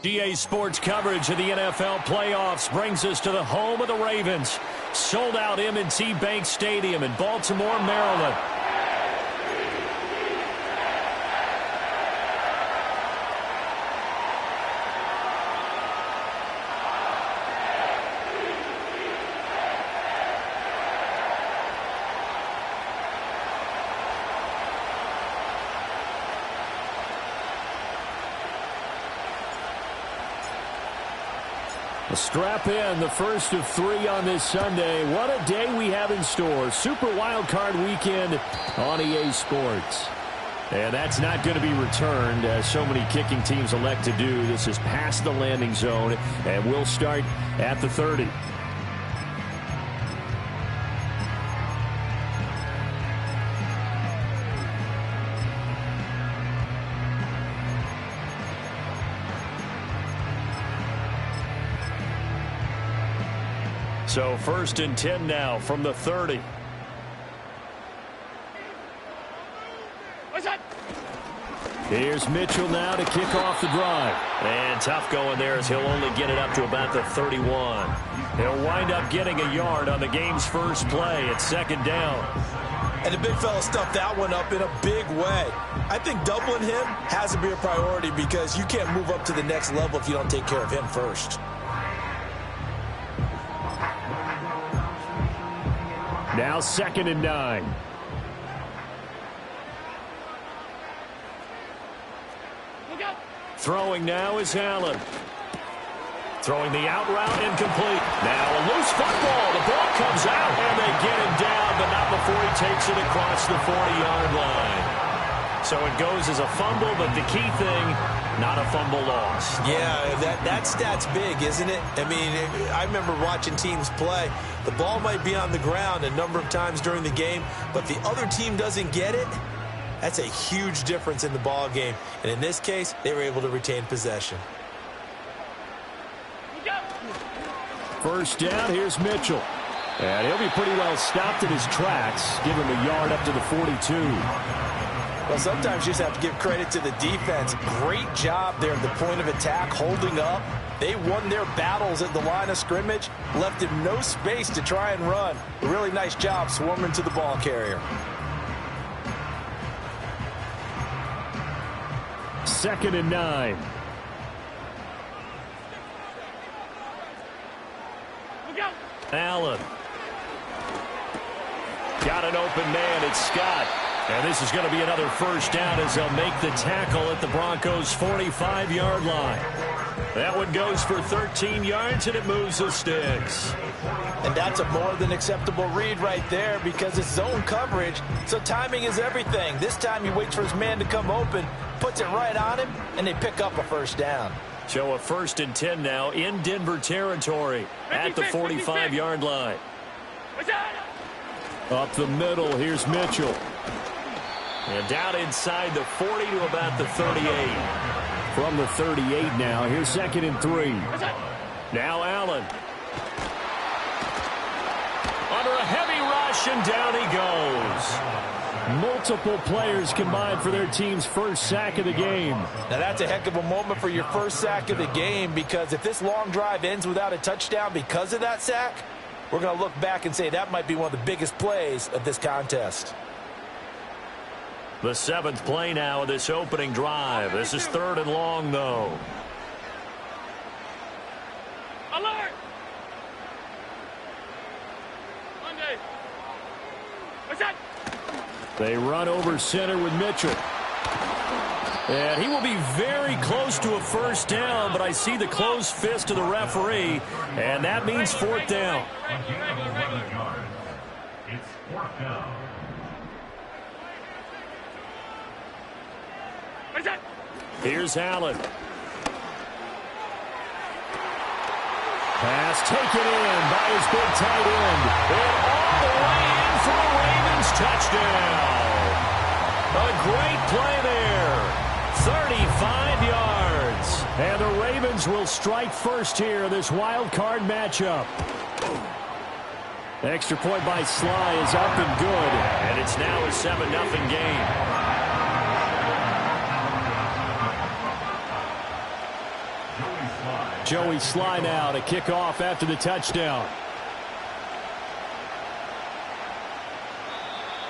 EA Sports coverage of the NFL playoffs brings us to the home of the Ravens. Sold out M&T Bank Stadium in Baltimore, Maryland. Strap in, the first of 3 on this Sunday. What a day we have in store. Super Wild Card Weekend on EA Sports. And that's not going to be returned, as so many kicking teams elect to do. This is past the landing zone, and we'll start at the 30. So 1st and 10 now from the 30. Here's Mitchell now to kick off the drive. And tough going there as he'll only get it up to about the 31. He'll wind up getting a yard on the game's first play at 2nd down. And the big fella stuffed that one up in a big way. I think doubling him has to be a priority because you can't move up to the next level if you don't take care of him first. Now 2nd and 9. Throwing now is Allen. Throwing the out route incomplete. Now a loose football. The ball comes out and they get him down, but not before he takes it across the 40-yard line. So it goes as a fumble, but the key thing, not a fumble loss. Yeah, that stat's big, isn't it? I mean, I remember watching teams play. The ball might be on the ground a number of times during the game, but the other team doesn't get it. That's a huge difference in the ball game. And in this case, they were able to retain possession. 1st down, here's Mitchell. And he'll be pretty well stopped in his tracks. Give him a yard up to the 42. Well, sometimes you just have to give credit to the defense. Great job there at the point of attack, holding up. They won their battles at the line of scrimmage, left him no space to try and run. A really nice job swarming to the ball carrier. 2nd and 9. Allen. Got an open man. It's Scott. And this is going to be another 1st down as they'll make the tackle at the Broncos' 45-yard line. That one goes for 13 yards, and it moves the sticks. And that's a more than acceptable read right there because it's zone coverage, so timing is everything. This time he waits for his man to come open, puts it right on him, and they pick up a 1st down. So a 1st and 10 now in Denver territory at the 45-yard line. Up the middle, here's Mitchell. And down inside the 40 to about the 38. From the 38 now, here's 2nd and 3. Now Allen. Under a heavy rush, and down he goes. Multiple players combined for their team's first sack of the game. Now that's a heck of a moment for your first sack of the game because if this long drive ends without a touchdown because of that sack, we're going to look back and say that might be one of the biggest plays of this contest. The 7th play now of this opening drive. This is 3rd and long, though. Alert! Monday. What's that? They run over center with Mitchell. And he will be very close to a 1st down, but I see the closed fist of the referee, and that means 4th down. It's 4th down. Here's Allen. Pass taken in by his big tight end. And all the way in for a Ravens touchdown. A great play there. 35 yards. And the Ravens will strike first here in this wild card matchup. The extra point by Sly is up and good. And it's now a 7-0 game. Joey Slye now to kick off after the touchdown.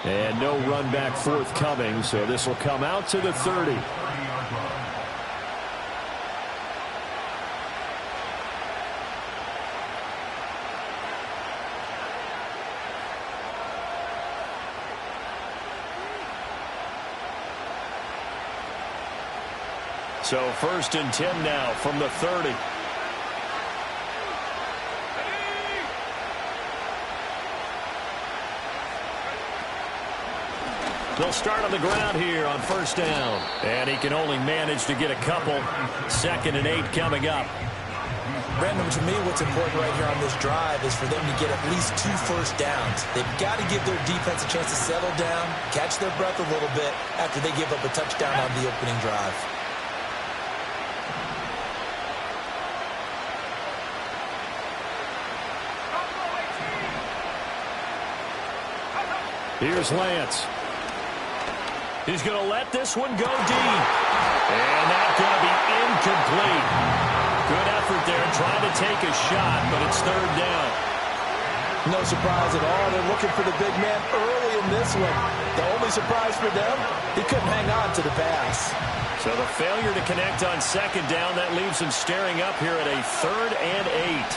And no run back forthcoming, so this will come out to the 30. So 1st and 10 now from the 30. They'll start on the ground here on 1st down. And he can only manage to get a couple. 2nd and 8 coming up. Brandon, to me, what's important right here on this drive is for them to get at least 2 first downs. They've got to give their defense a chance to settle down, catch their breath a little bit after they give up a touchdown on the opening drive. Here's Lance. He's going to let this one go deep. And that's going to be incomplete. Good effort there trying to take a shot, but it's 3rd down. No surprise at all. They're looking for the big man early in this one. The only surprise for them, he couldn't hang on to the pass. So the failure to connect on 2nd down, that leaves him staring up here at a 3rd and 8.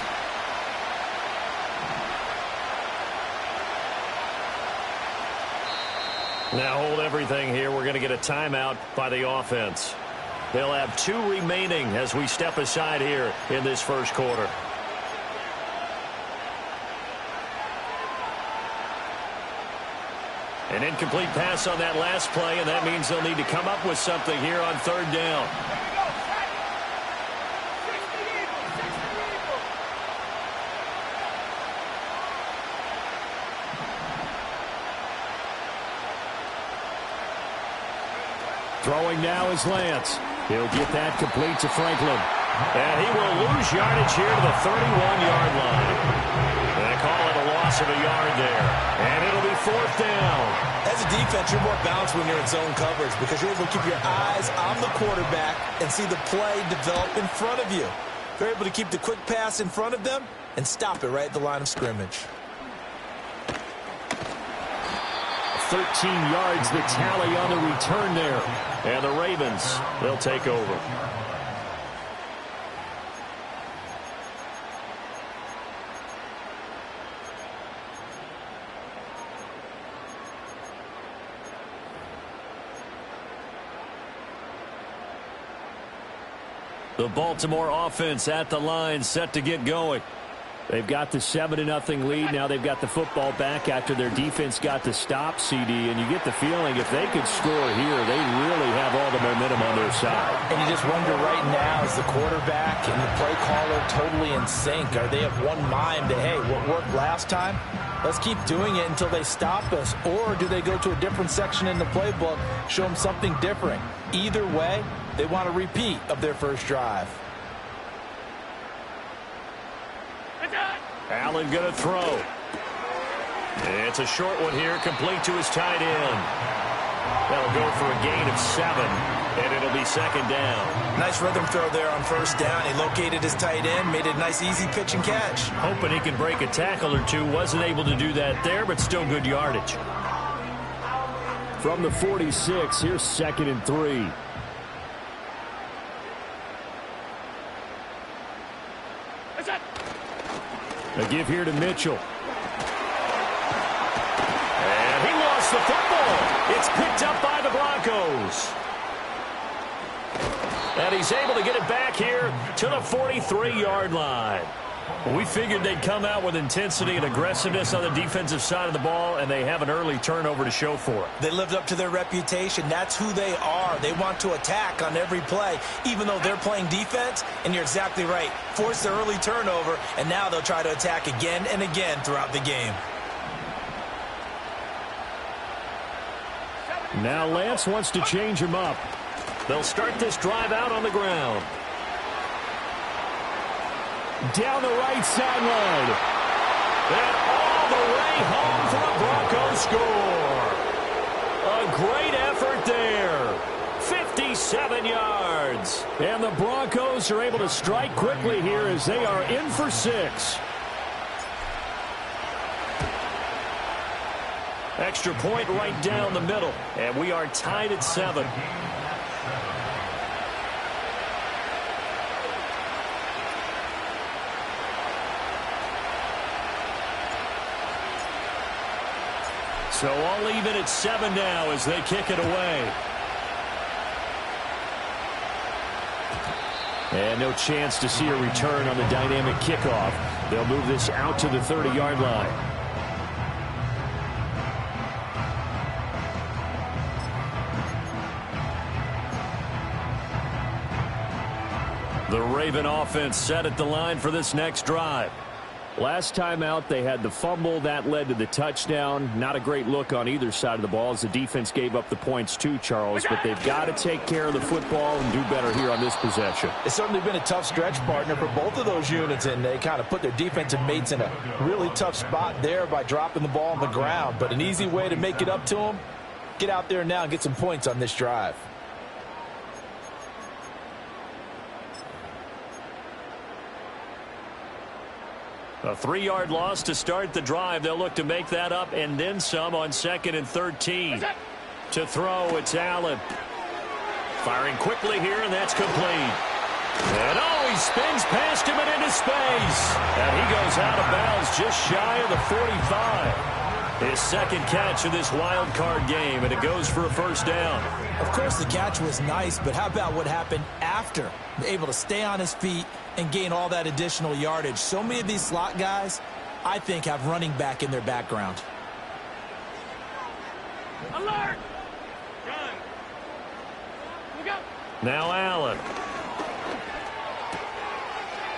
Now hold everything here. We're going to get a timeout by the offense. They'll have 2 remaining as we step aside here in this 1st quarter. An incomplete pass on that last play, and that means they'll need to come up with something here on 3rd down. Throwing now is Lance. He'll get that complete to Franklin. And he will lose yardage here to the 31-yard line. They call it a loss of a yard there. And it'll be 4th down. As a defense, you're more balanced when you're in zone coverage because you're able to keep your eyes on the quarterback and see the play develop in front of you. You're able to keep the quick pass in front of them and stop it right at the line of scrimmage. 13 yards the tally on the return there. And the Ravens, they'll take over. The Baltimore offense at the line, set to get going. They've got the 7-0 lead. Now they've got the football back after their defense got the stop, CD. And you get the feeling if they could score here, they really have all the momentum on their side. And you just wonder right now, is the quarterback and the play caller totally in sync? Are they of one mind that, hey, what worked last time? Let's keep doing it until they stop us. Or do they go to a different section in the playbook, show them something different? Either way, they want a repeat of their first drive. Allen going to throw. It's a short one here, complete to his tight end. That'll go for a gain of 7, and it'll be 2nd down. Nice rhythm throw there on 1st down. He located his tight end, made a nice easy pitch and catch. Hoping he could break a tackle or two. Wasn't able to do that there, but still good yardage. From the 46, here's 2nd and 3. A give here to Mitchell. And he lost the football. It's picked up by the Broncos. And he's able to get it back here to the 43-yard line. Well, we figured they'd come out with intensity and aggressiveness on the defensive side of the ball, and they have an early turnover to show for it. They lived up to their reputation. That's who they are. They want to attack on every play, even though they're playing defense. And you're exactly right. Force the early turnover, and now they'll try to attack again and again throughout the game. Now Lance wants to change him up. They'll start this drive out on the ground. Down the right sideline. And all the way home for a Broncos score. A great effort there. 7 yards. And the Broncos are able to strike quickly here as they are in for 6. Extra point right down the middle. And we are tied at 7. So all even at 7 now as they kick it away. And no chance to see a return on the dynamic kickoff. They'll move this out to the 30-yard line. The Raven offense set at the line for this next drive. Last time out, they had the fumble. That led to the touchdown. Not a great look on either side of the ball as the defense gave up the points too, Charles. But they've got to take care of the football and do better here on this possession. It's certainly been a tough stretch, partner, for both of those units, and they kind of put their defensive mates in a really tough spot there by dropping the ball on the ground. But an easy way to make it up to them, get out there now and get some points on this drive. A 3-yard loss to start the drive. They'll look to make that up and then some on 2nd and 13. To throw, it's Allen. Firing quickly here, and that's complete. And he spins past him and into space. And he goes out of bounds just shy of the 45. His second catch of this wild card game, and it goes for a first down. Of course, the catch was nice, but how about what happened after? Able to stay on his feet and gain all that additional yardage. So many of these slot guys, I think, have running back in their background. Alert! Gun. Look out! Now Allen.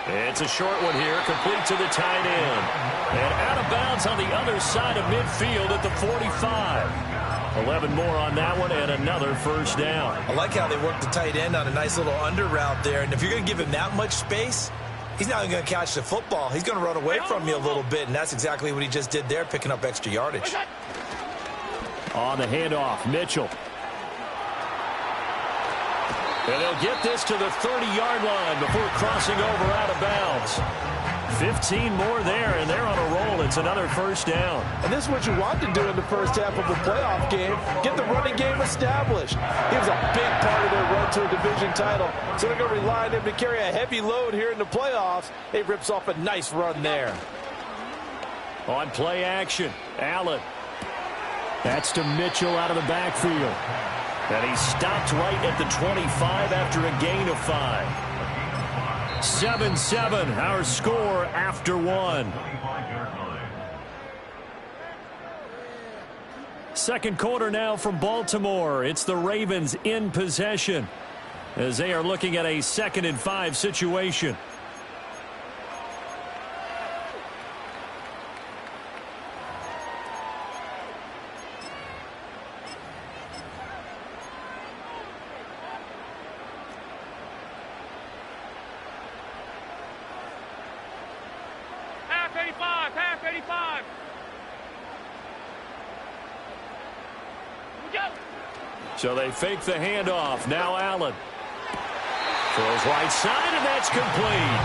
It's a short one here, complete to the tight end. And out of bounds on the other side of midfield at the 45. 11 more on that one and another first down. I like how they work the tight end on a nice little under route there. And if you're going to give him that much space, he's not even going to catch the football. He's going to run away from you a little bit, and that's exactly what he just did there, picking up extra yardage. On the handoff, Mitchell. And they'll get this to the 30-yard line before crossing over out of bounds. 15 more there, and they're on a roll. It's another first down. And this is what you want to do in the first half of a playoff game. Get the running game established. He was a big part of their run to a division title. So they're going to rely on him to carry a heavy load here in the playoffs. He rips off a nice run there. On play action, Allen. That's to Mitchell out of the backfield. And he stopped right at the 25 after a gain of 5. 7-7, our score after 1. Second quarter now from Baltimore. It's the Ravens in possession as they are looking at a 2nd and 5 situation. Half 85. So they fake the handoff. Now Allen. Throws right side, and that's complete.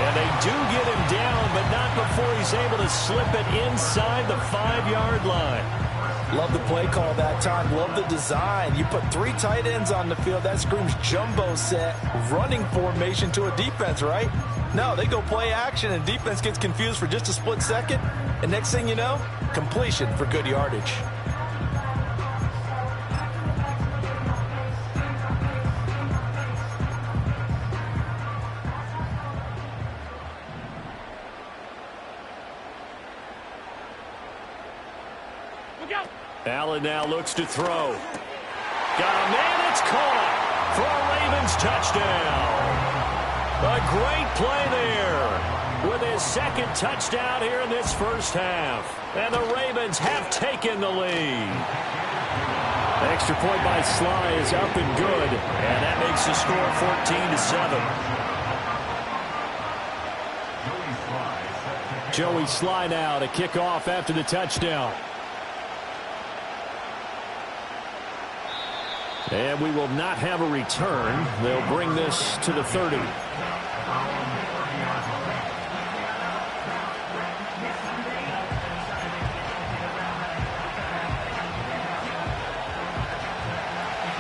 And they do get him down, but not before he's able to slip it inside the 5-yard line. Love the play call that time. Love the design. You put 3 tight ends on the field. That screams jumbo set, running formation to a defense, right? No, they go play action, and defense gets confused for just a split second. And next thing you know, completion for good yardage. Allen now looks to throw. Got a man, it's caught for a Ravens touchdown. A great play there with his second touchdown here in this first half. And the Ravens have taken the lead. Extra point by Sly is up and good. And that makes the score 14-7. Joey Sly now to kick off after the touchdown. And we will not have a return. They'll bring this to the 30.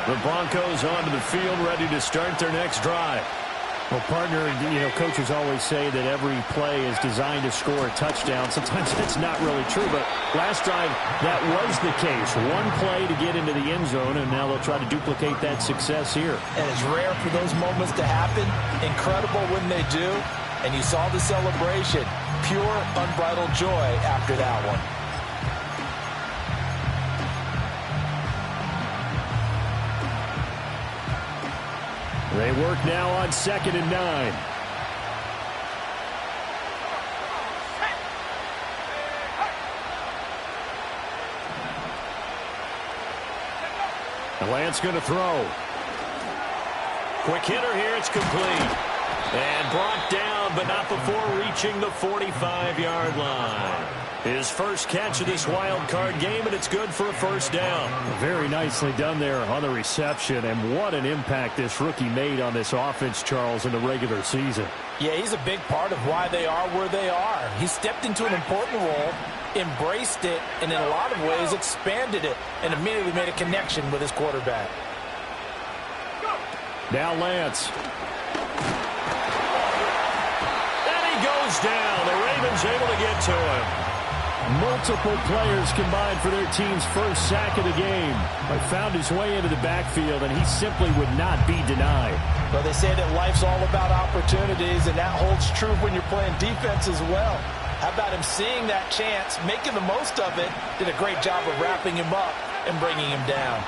The Broncos onto the field, ready to start their next drive. Well, partner, coaches always say that every play is designed to score a touchdown. Sometimes that's not really true, but last drive, that was the case. One play to get into the end zone, and now they'll try to duplicate that success here. And it's rare for those moments to happen. Incredible when they do. And you saw the celebration. Pure, unbridled joy after that one. They work now on 2nd and 9. And Lance going to throw. Quick hitter here. It's complete. And brought down, but not before reaching the 45-yard line. His first catch of this wild card game, and it's good for a first down. Very nicely done there on the reception, and what an impact this rookie made on this offense, Charles, in the regular season. Yeah, he's a big part of why they are where they are. He stepped into an important role, embraced it, and in a lot of ways expanded it, and immediately made a connection with his quarterback. Now Lance. And he goes down. The Ravens able to get to him. Multiple players combined for their team's first sack of the game. But found his way into the backfield, and he simply would not be denied. Well, they say that life's all about opportunities, and that holds true when you're playing defense as well. How about him seeing that chance, making the most of it, did a great job of wrapping him up and bringing him down.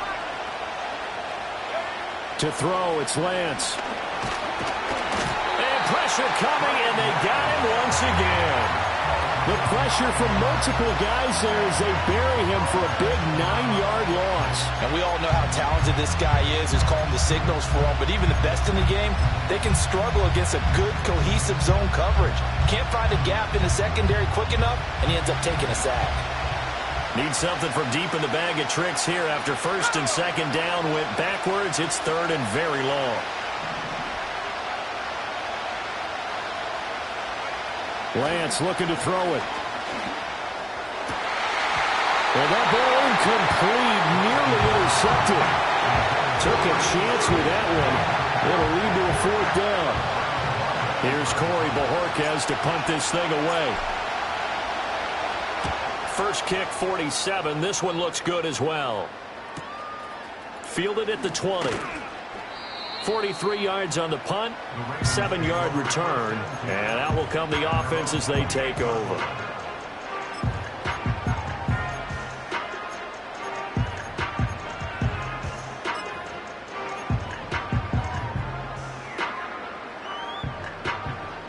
To throw, it's Lance. And pressure coming, and they got him once again. The pressure from multiple guys there as they bury him for a big 9-yard loss. And we all know how talented this guy is, who's calling the signals for him. But even the best in the game, they can struggle against a good, cohesive zone coverage. Can't find a gap in the secondary quick enough, and he ends up taking a sack. Need something from deep in the bag of tricks here after 1st and 2nd down. Went backwards. It's 3rd and very long. Lance looking to throw it. And that ball incomplete, nearly intercepted. Took a chance with that one. It'll lead to a 4th down. Here's Corey Bojorquez to punt this thing away. First kick, 47. This one looks good as well. Fielded at the 20. 43 yards on the punt, 7-yard return, and out will come the offense as they take over.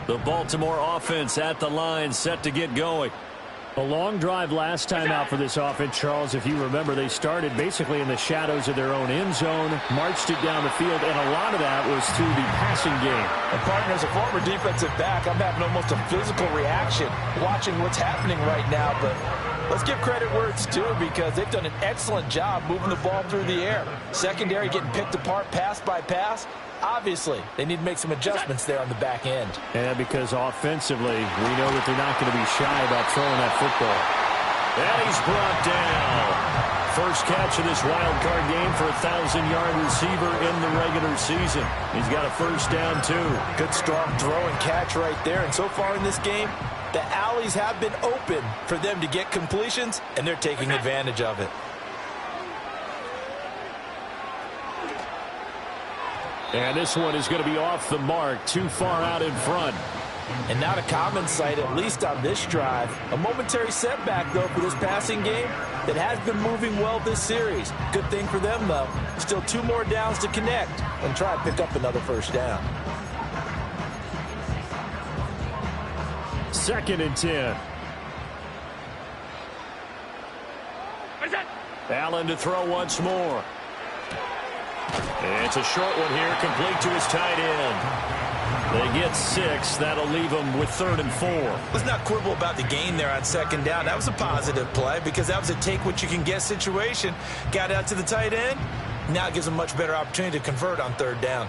The Baltimore offense at the line, set to get going. A long drive last time out for this offense, Charles. If you remember, they started basically in the shadows of their own end zone, marched it down the field, and a lot of that was through the passing game. And partner, as a former defensive back, I'm having almost a physical reaction watching what's happening right now. But let's give credit where it's due, because they've done an excellent job moving the ball through the air. Secondary getting picked apart pass by pass. Obviously, they need to make some adjustments there on the back end. Yeah, because offensively, we know that they're not going to be shy about throwing that football. And he's brought down. First catch of this wild card game for a 1,000-yard receiver in the regular season. He's got a first down, too. Good, strong throw and catch right there. And so far in this game, the alleys have been open for them to get completions, and they're taking advantage of it. And this one is going to be off the mark, too far out in front. And not a common sight, at least on this drive. A momentary setback, though, for this passing game that has been moving well this series. Good thing for them, though. Still 2 more downs to connect and try and pick up another first down. 2nd and 10. Allen to throw once more. And it's a short one here, complete to his tight end. They get 6. That'll leave them with 3rd and 4. Let's not quibble about the gain there on 2nd down. That was a positive play because that was a take-what-you-can-get situation. Got out to the tight end, Now it gives them much better opportunity to convert on third down.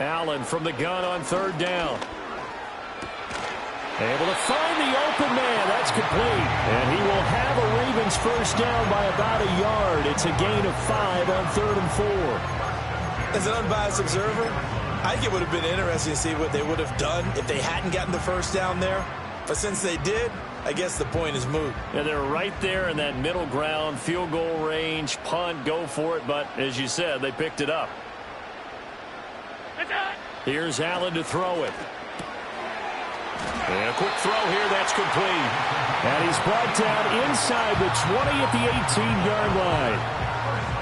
Allen from the gun on third down. Able to find the open man. That's complete. And he will have a Ravens first down by about a yard. It's a gain of 5 on 3rd and 4. As an unbiased observer, I think it would have been interesting to see what they would have done if they hadn't gotten the first down there. But since they did, I guess the point is moot. Yeah, they're right there in that middle ground, field goal range, punt, go for it. But as you said, they picked it up. Here's Allen to throw it. And a quick throw here, that's complete. And he's brought down inside the 20 at the 18-yard line.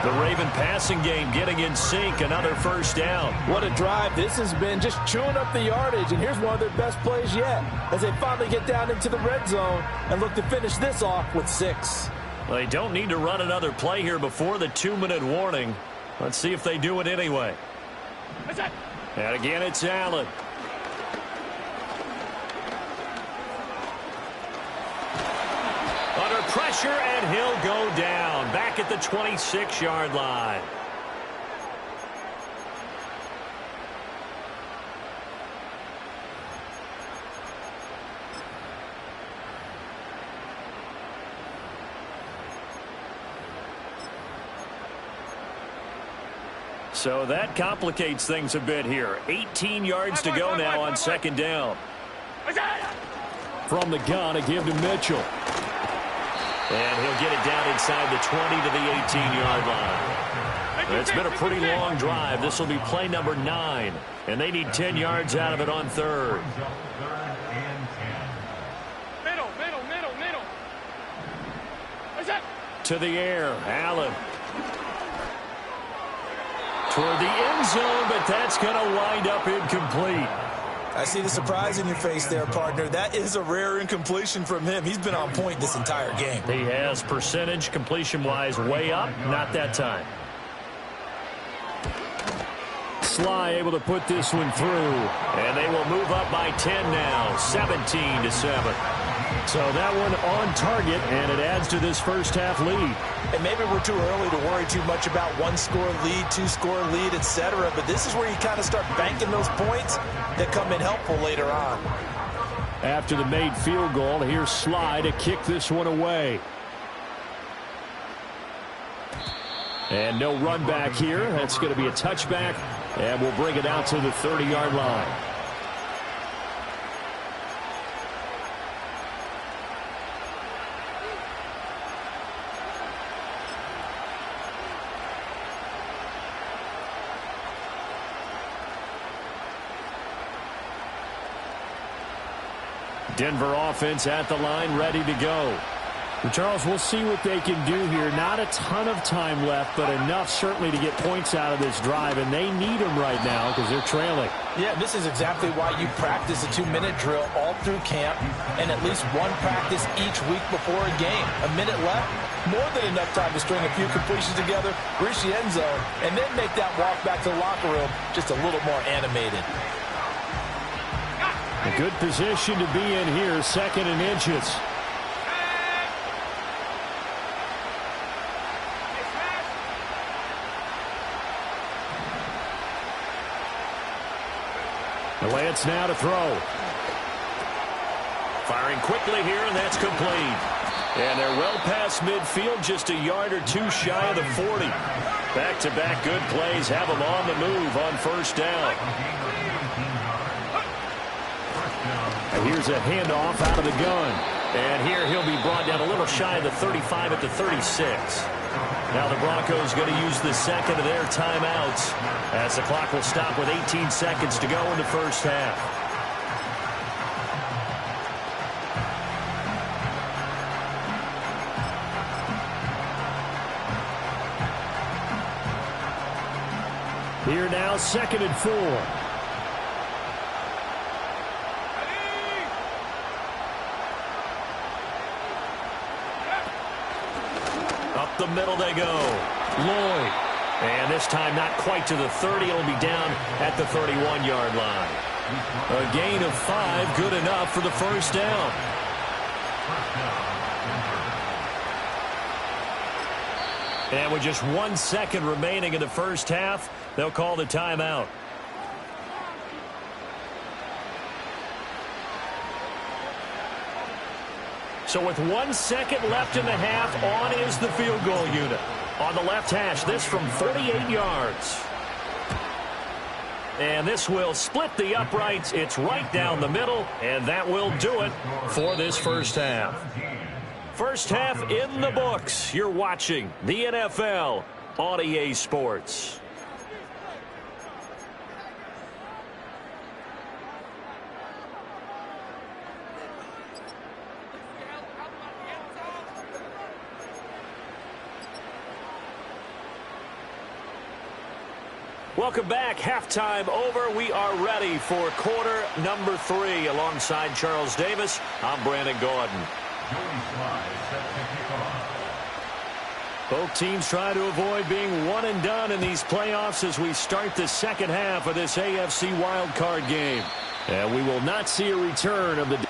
The Raven passing game getting in sync, another first down. What a drive this has been, just chewing up the yardage. And here's one of their best plays yet as they finally get down into the red zone and look to finish this off with 6. Well, they don't need to run another play here before the 2-minute warning. Let's see if they do it anyway. And again, it's Allen. Under pressure, and he'll go down. Back at the 26-yard line. So that complicates things a bit here. 18 yards to go now on second down. From the gun, a give to Mitchell. And he'll get it down inside the 20 to the 18-yard line. It's been a pretty long drive. This will be play number 9. And they need 10 yards out of it on third. Middle. To the air, Allen. Toward the end zone, but that's going to wind up incomplete. I see the surprise in your face there, partner. That is a rare incompletion from him. He's been on point this entire game. He has percentage completion-wise way up. Not that time. Sly able to put this one through. And they will move up by 10 now, 17-7. So that one on target, and it adds to this first half lead. And maybe we're too early to worry too much about one-score lead, two-score lead, etc. But this is where you kind of start banking those points that come in helpful later on. After the made field goal, here's Sly to kick this one away. And no run back here. That's going to be a touchback, and we'll bring it out to the 30-yard line. Denver offense at the line, ready to go. Well, Charles, we'll see what they can do here. Not a ton of time left, but enough certainly to get points out of this drive, and they need them right now because they're trailing. Yeah, this is exactly why you practice a 2-minute drill all through camp and at least one practice each week before a game. A minute left, more than enough time to string a few completions together, reach the end zone, and then make that walk back to the locker room just a little more animated. A good position to be in here, 2nd and inches. The Lance now to throw. Firing quickly here, and that's complete. And they're well past midfield, just a yard or two shy of the 40. Back-to-back good plays have them on the move on first down. And here's a handoff out of the gun. And here he'll be brought down a little shy of the 35 at the 36. Now the Broncos going to use the second of their timeouts as the clock will stop with 18 seconds to go in the first half. Here now, 2nd and 4. Up the middle they go. Lloyd. And this time not quite to the 30. It'll be down at the 31-yard line. A gain of 5, good enough for the first down. And with just 1 second remaining in the first half, they'll call the timeout. So with 1 second left in the half, on is the field goal unit. On the left hash, this from 48 yards. And this will split the uprights. It's right down the middle, and that will do it for this first half. First half in the books. You're watching the NFL on EA Sports. Welcome back. Halftime over. We are ready for quarter number 3. Alongside Charles Davis, I'm Brandon Gordon. Both teams try to avoid being one and done in these playoffs as we start the second half of this AFC wildcard game. And we will not see a return of the...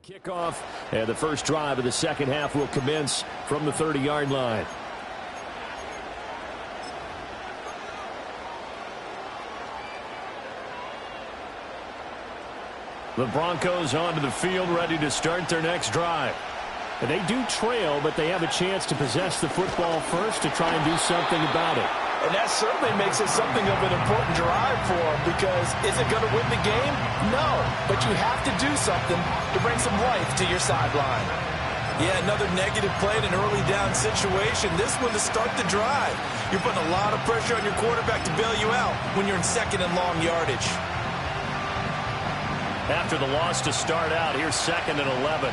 Kickoff, and the first drive of the second half will commence from the 30-yard line. The Broncos onto the field, ready to start their next drive. And they do trail, but they have a chance to possess the football first to try and do something about it. And that certainly makes it something of an important drive for them, because is it going to win the game? No, but you have to do something to bring some life to your sideline. Yeah, another negative play in an early down situation. This one to start the drive. You're putting a lot of pressure on your quarterback to bail you out when you're in second and long yardage. After the loss to start out, here's 2nd and 11.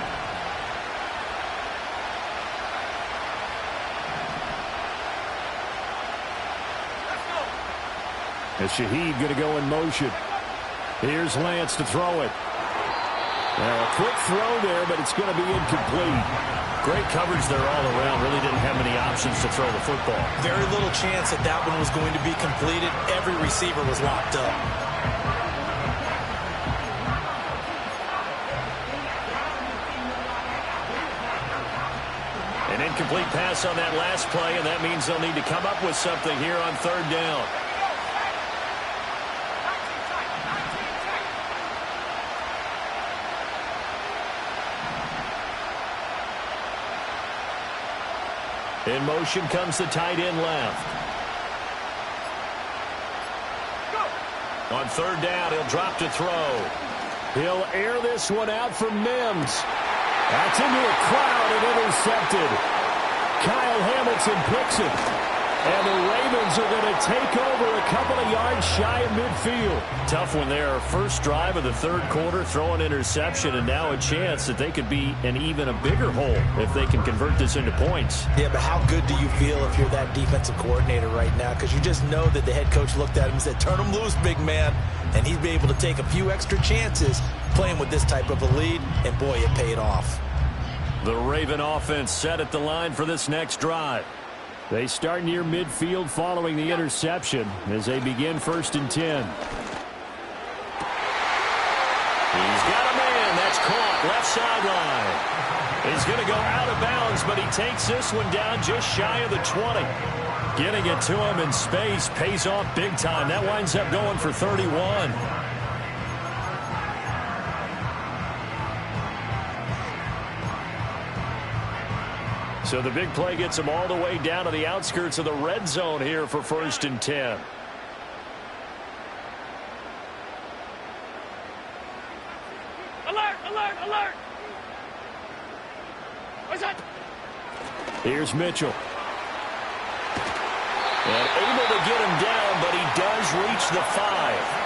As Shaheed going to go in motion. Here's Lance to throw it. Now a quick throw there, but it's going to be incomplete. Great coverage there all around. Really didn't have many options to throw the football. Very little chance that that one was going to be completed. Every receiver was locked up. An incomplete pass on that last play, and that means they'll need to come up with something here on 3rd down. In motion comes the tight end left. On 3rd down, he'll drop to throw. He'll air this one out for Mims. That's into a crowd and intercepted. Kyle Hamilton picks it. And the Ravens are going to take over a couple of yards shy of midfield. Tough one there. First drive of the 3rd quarter, throw an interception, and now a chance that they could be in even a bigger hole if they can convert this into points. Yeah, but how good do you feel if you're that defensive coordinator right now? Because you just know that the head coach looked at him and said, turn him loose, big man. And he'd be able to take a few extra chances playing with this type of a lead, and boy, it paid off. The Raven offense set at the line for this next drive. They start near midfield following the interception as they begin 1st and 10. He's got a man. That's caught left sideline. He's going to go out of bounds, but he takes this one down just shy of the 20. Getting it to him in space pays off big time. That winds up going for 31. So the big play gets him all the way down to the outskirts of the red zone here for 1st and 10. Alert, alert, alert! Here's Mitchell. And able to get him down, but he does reach the 5.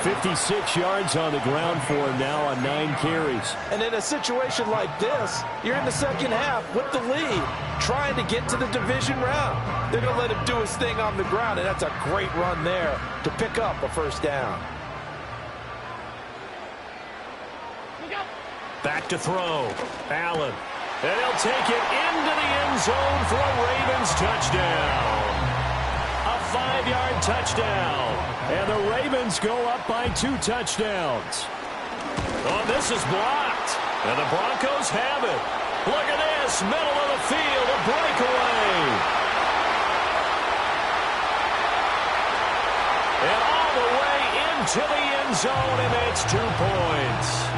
56 yards on the ground for him now on 9 carries. And in a situation like this, you're in the second half with the lead, trying to get to the division round. They're going to let him do his thing on the ground, and that's a great run there to pick up a first down. Back to throw. Allen. And he'll take it into the end zone for a Ravens touchdown. A 5-yard touchdown. And the Ravens go up by 2 touchdowns. Oh, this is blocked. And the Broncos have it. Look at this. Middle of the field. A breakaway. And all the way into the end zone, and it's 2 points.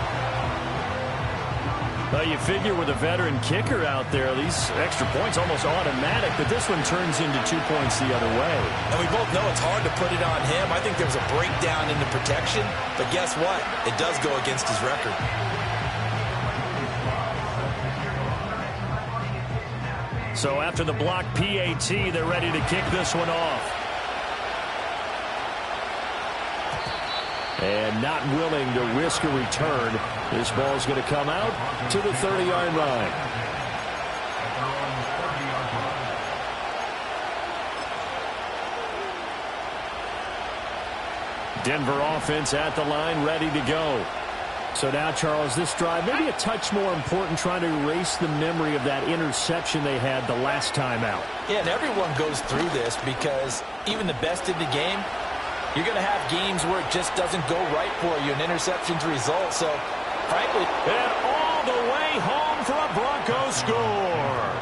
Well, you figure with a veteran kicker out there, these extra points almost automatic, but this one turns into 2 points the other way. And we both know it's hard to put it on him. I think there was a breakdown in the protection, but guess what? It does go against his record. So after the blocked PAT, they're ready to kick this one off. And not willing to risk a return. This ball's going to come out to the 30-yard line. Denver offense at the line, ready to go. So now, Charles, this drive maybe a touch more important, trying to erase the memory of that interception they had the last time out. Yeah, and everyone goes through this because even the best in the game, you're going to have games where it just doesn't go right for you, and interceptions result. So, frankly, and all the way home for a Broncos score.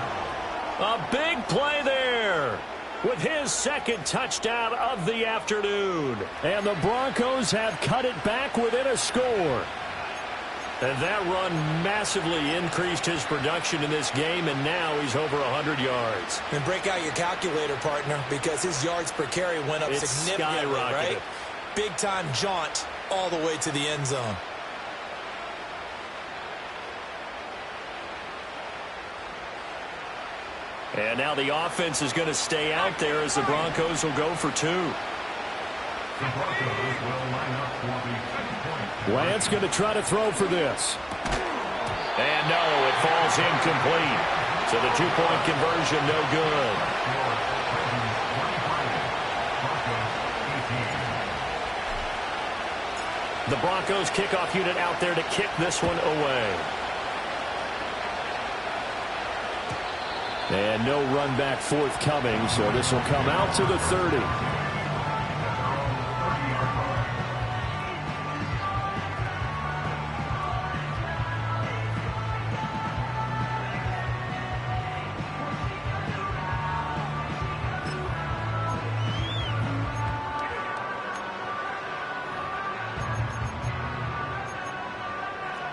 A big play there with his second touchdown of the afternoon. And the Broncos have cut it back within a score. And that run massively increased his production in this game, and now he's over 100 yards. And break out your calculator, partner, because his yards per carry went up significantly, right? Big-time jaunt all the way to the end zone. And now the offense is going to stay out there as the Broncos will go for 2. The Broncos will line up for the second point. Lance going to try to throw for this. And no, it falls incomplete. So the 2-point conversion no good. The Broncos kickoff unit out there to kick this one away. And no run back forthcoming, so this will come out to the 30.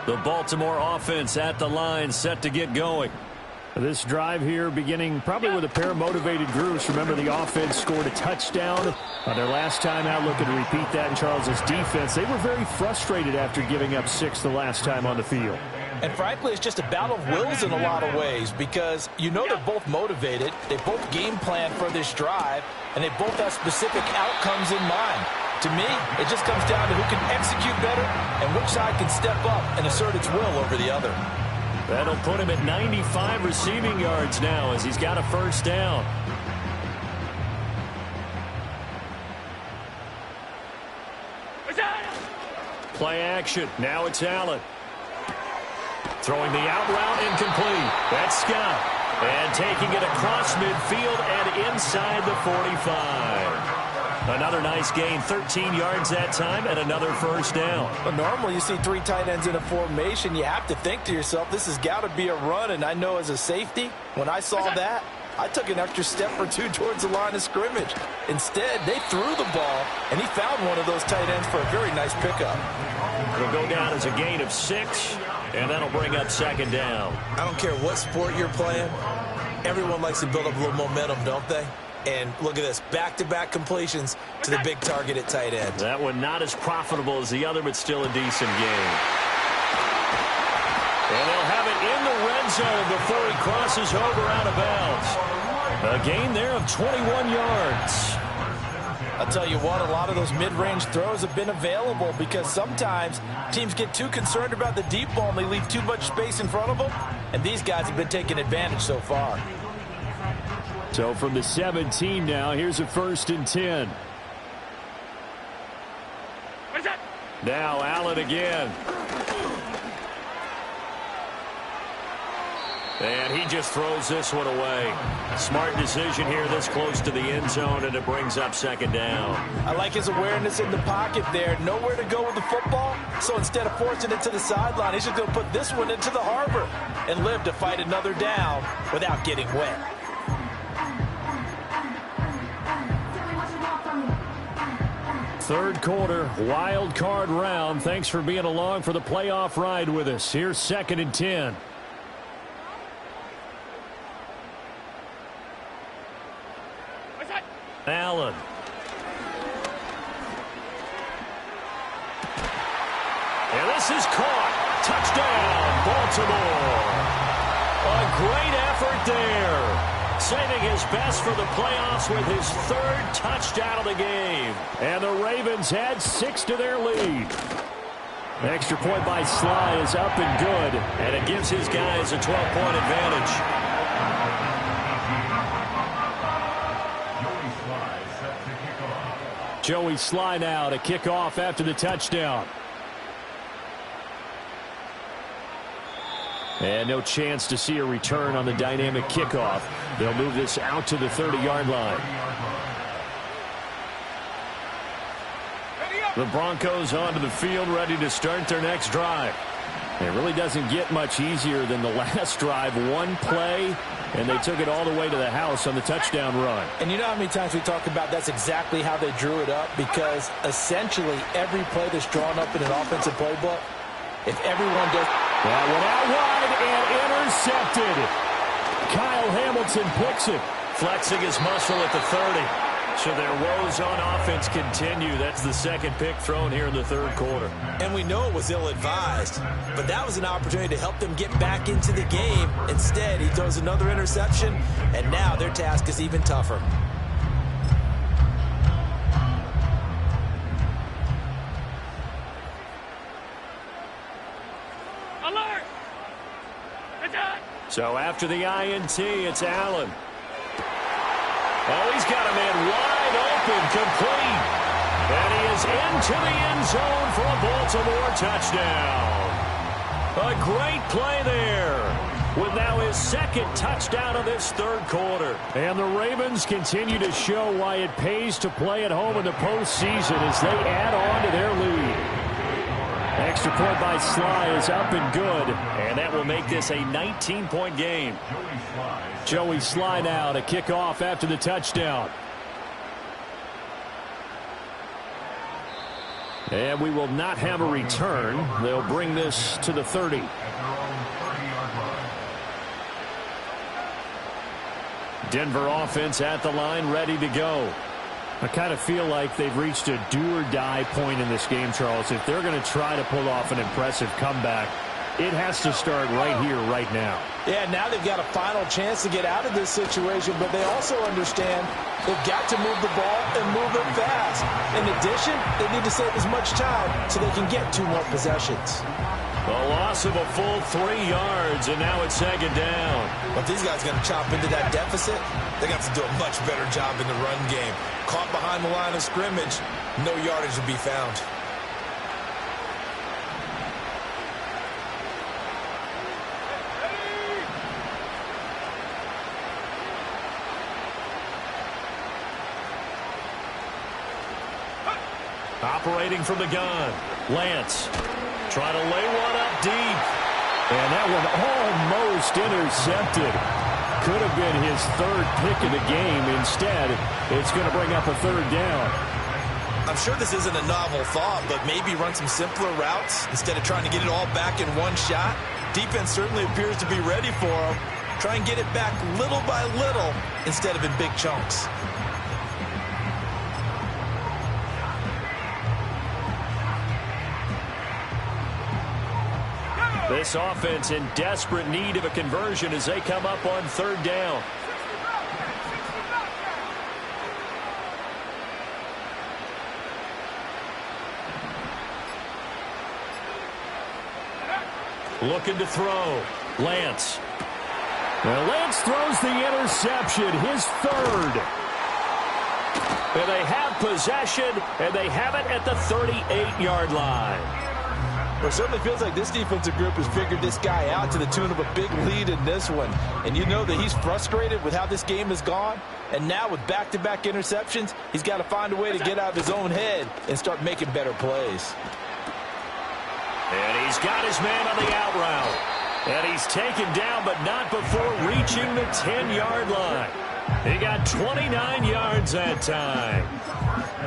The Baltimore offense at the line, set to get going. This drive here beginning probably with a pair of motivated groups. Remember, the offense scored a touchdown on their last time out. Looking to repeat that in Charles's defense. They were very frustrated after giving up 6 the last time on the field. And frankly, it's just a battle of wills in a lot of ways because you know they're both motivated. They both game plan for this drive, and they both have specific outcomes in mind. To me, it just comes down to who can execute better and which side can step up and assert its will over the other. That'll put him at 95 receiving yards now as he's got a first down. Play action. Now it's Allen. Throwing the out route incomplete. That's Scott. And taking it across midfield and inside the 45. Another nice gain, 13 yards that time, and another first down. But normally you see 3 tight ends in a formation, you have to think to yourself, this has got to be a run. And I know as a safety, when I saw that, I took an extra step or 2 towards the line of scrimmage. Instead, they threw the ball, and he found one of those tight ends for a very nice pickup. It'll go down as a gain of 6, and that'll bring up second down. I don't care what sport you're playing. Everyone likes to build up a little momentum, don't they? And look at this, back-to-back completions to the big target at tight end. That one not as profitable as the other, but still a decent game. And they'll have it in the red zone before he crosses over out of bounds. A gain there of 21 yards. I'll tell you what, a lot of those mid-range throws have been available because sometimes teams get too concerned about the deep ball and they leave too much space in front of them, and these guys have been taking advantage so far. So from the 17 now, here's a 1st and 10. Now Allen again. And he just throws this one away. Smart decision here this close to the end zone, and it brings up 2nd down. I like his awareness in the pocket there. Nowhere to go with the football, so instead of forcing it to the sideline, he's just going to put this one into the harbor and live to fight another down without getting wet. Third quarter, wild card round. Thanks for being along for the playoff ride with us. Here's 2nd and 10. Allen. And this is caught. Touchdown, Baltimore. A great effort there. Saving his best for the playoffs with his 3rd touchdown of the game. And the Ravens add 6 to their lead. The extra point by Sly is up and good. And it gives his guys a 12-point advantage. Joey Sly now to kick off after the touchdown. And no chance to see a return on the dynamic kickoff. They'll move this out to the 30-yard line. The Broncos onto the field, ready to start their next drive. It really doesn't get much easier than the last drive. One play, and they took it all the way to the house on the touchdown run. And you know how many times we talk about that's exactly how they drew it up? Because essentially every play that's drawn up in an offensive playbook, if everyone does... That went out wide and intercepted. Kyle Hamilton picks it. Flexing his muscle at the 30. So their woes on offense continue. That's the 2nd pick thrown here in the 3rd quarter. And we know it was ill-advised, but that was an opportunity to help them get back into the game. Instead, he throws another interception, and now their task is even tougher. Alert! Attack! So after the INT, it's Allen. Oh, he's got a man wide open, complete. And he is into the end zone for a Baltimore touchdown. A great play there with now his 2nd touchdown of this 3rd quarter. And the Ravens continue to show why it pays to play at home in the postseason as they add on to their lead. Extra point by Sly is up and good. And that will make this a 19-point game. Joey Sly now to kick off after the touchdown. And we will not have a return. They'll bring this to the 30. Denver offense at the line, ready to go. I kind of feel like they've reached a do-or-die point in this game, Charles. If they're going to try to pull off an impressive comeback, it has to start right here, right now. Yeah, now they've got a final chance to get out of this situation, but they also understand they've got to move the ball and move it fast. In addition, they need to save as much time so they can get 2 more possessions. A loss of a full 3 yards, and now it's 2nd down. But these guys are going to chop into that deficit. They got to do a much better job in the run game. Caught behind the line of scrimmage, no yardage to be found. Operating from the gun, Lance trying to lay one up deep. And that one almost intercepted. Could have been his 3rd pick of the game. Instead, it's going to bring up a 3rd down. I'm sure this isn't a novel thought, but maybe run some simpler routes instead of trying to get it all back in one shot. Defense certainly appears to be ready for him. Try and get it back little by little instead of in big chunks. This offense in desperate need of a conversion as they come up on third down. Looking to throw. Lance. Well, Lance throws the interception, his third. And they have possession, and they have it at the 38-yard line. Well, it certainly feels like this defensive group has figured this guy out to the tune of a big lead in this one. And you know that he's frustrated with how this game has gone. And now with back-to-back interceptions, he's got to find a way to get out of his own head and start making better plays. And he's got his man on the out route. And he's taken down, but not before reaching the 10-yard line. He got 29 yards that time.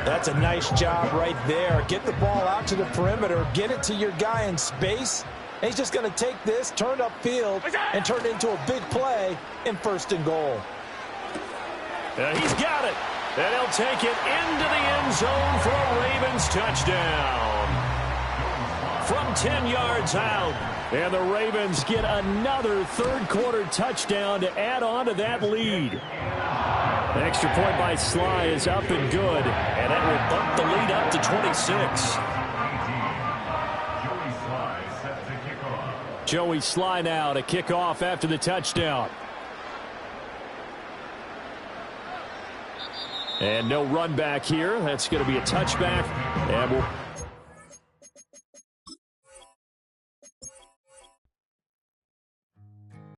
That's a nice job right there. Get the ball out to the perimeter, get it to your guy in space. And he's just going to take this, turn upfield, and turn it into a big play in 1st and goal. And he's got it. And he'll take it into the end zone for a Ravens touchdown. From 10 yards out. And the Ravens get another third-quarter touchdown to add on to that lead. The extra point by Sly is up and good. And that will bump the lead up to 26. Joey Sly now to kick off after the touchdown. And no run back here. That's going to be a touchback. And we'll